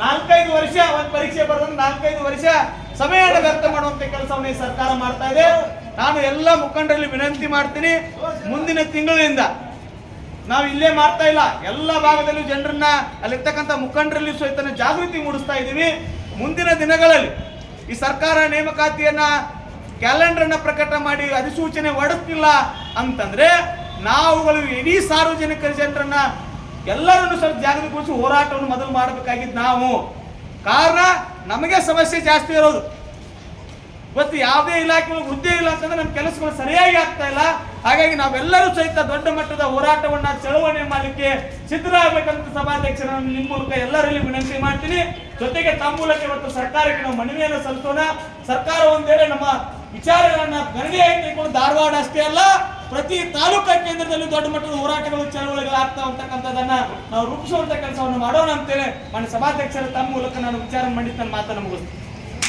4-5 ವರ್ಷ ಒಂದು ಪರೀಕ್ಷೆ ಬರೆದ್ರೆ 4-5 ವರ್ಷ ಸಮಯವನ್ನು ವ್ಯರ್ಥ ಮಾಡುವಂತ ಕೆಲಸವನ್ನು ಈ ಸರ್ಕಾರ ಮಾಡ್ತಾ ಇದೆ. ನಾನು ಎಲ್ಲ ಮುಖಂಡರಲ್ಲಿ ವಿನಂತಿ ಮಾಡ್ತೀನಿ, ಮುಂದಿನ ತಿಂಗಳಿಂದ ನಾವು ಇಲ್ಲೇ ಮಾಡ್ತಾ ಇಲ್ಲ, ಎಲ್ಲ ಭಾಗದಲ್ಲೂ ಜನರನ್ನ ಅಲ್ಲಿರ್ತಕ್ಕಂಥ ಮುಖಂಡರಲ್ಲಿ ಸಹಿತ ಜಾಗೃತಿ ಮೂಡಿಸ್ತಾ ಇದ್ದೀವಿ. ಮುಂದಿನ ದಿನಗಳಲ್ಲಿ ಈ ಸರ್ಕಾರ ನೇಮಕಾತಿಯನ್ನ ಕ್ಯಾಲೆಂಡರ್ ಅನ್ನ ಪ್ರಕಟ ಮಾಡಿ ಅಧಿಸೂಚನೆ ಹೊರಡಿಸ್ತಿಲ್ಲ ಅಂತಂದ್ರೆ ನಾವುಗಳು ಇಡೀ ಸಾರ್ವಜನಿಕ ಜನರನ್ನ ಎಲ್ಲರನ್ನು ಸ್ವಲ್ಪ ಜಾಗೃತಿಗೊಳಿಸಿ ಹೋರಾಟವನ್ನು ಮೊದಲು ಮಾಡಬೇಕಾಗಿದ್ದು ನಾವು. ಕಾರಣ ನಮಗೆ ಸಮಸ್ಯೆ ಜಾಸ್ತಿ ಇರೋದು. ಇವತ್ತು ಯಾವುದೇ ಇಲಾಖೆ ಹುದ್ದೆ ಇಲ್ಲ ಅಂತಂದ್ರೆ ನಮ್ಮ ಕೆಲಸಗಳು ಸರಿಯಾಗಿ ಆಗ್ತಾ ಇಲ್ಲ. ಹಾಗಾಗಿ ನಾವೆಲ್ಲರೂ ಸಹಿತ ದೊಡ್ಡ ಮಟ್ಟದ ಹೋರಾಟವನ್ನ ಚಳವಳಿ ಮಾಡಲಿಕ್ಕೆ ಸಿದ್ಧರಾಗಬೇಕಂತ ಸಭಾಧ್ಯಕ್ಷರನ್ನು ನಿಮ್ಮ ಮೂಲಕ ಎಲ್ಲರಲ್ಲಿ ವಿನಂತಿ ಮಾಡ್ತೀನಿ. ಜೊತೆಗೆ ತಮ್ಮ ಮೂಲಕ ಇವತ್ತು ಸರ್ಕಾರಕ್ಕೆ ನಾವು ಮನವಿಯನ್ನು ಸಲ್ಲಿಸೋಣ. ಸರ್ಕಾರ ಒಂದ್ ವೇಳೆ ನಮ್ಮ ವಿಚಾರಗಳನ್ನ ಗಣನೆಯಾಗಿ ತೆಗೆದುಕೊಂಡು ಧಾರವಾಡ ಅಷ್ಟೇ ಅಲ್ಲ, ಪ್ರತಿ ತಾಲೂಕಾ ಕೇಂದ್ರದಲ್ಲಿ ದೊಡ್ಡ ಮಟ್ಟದ ಹೋರಾಟಗಳು ಚಳವಳಿಗಳು ಆಗ್ತಾ ಅಂತಕ್ಕಂಥದ್ದನ್ನ ನಾವು ರೂಪಿಸುವಂತ ಕೆಲಸವನ್ನು ಮಾಡೋಣ ಅಂತೇಳಿ ಮಾನ್ಯ ಸಭಾಧ್ಯಕ್ಷರ ತಮ್ಮ ಮೂಲಕ ನಾನು ವಿಚಾರ ಮಾಡಿ ನನ್ನ ಮಾತನ್ನು ಮುಗಿಸ್ತೀನಿ.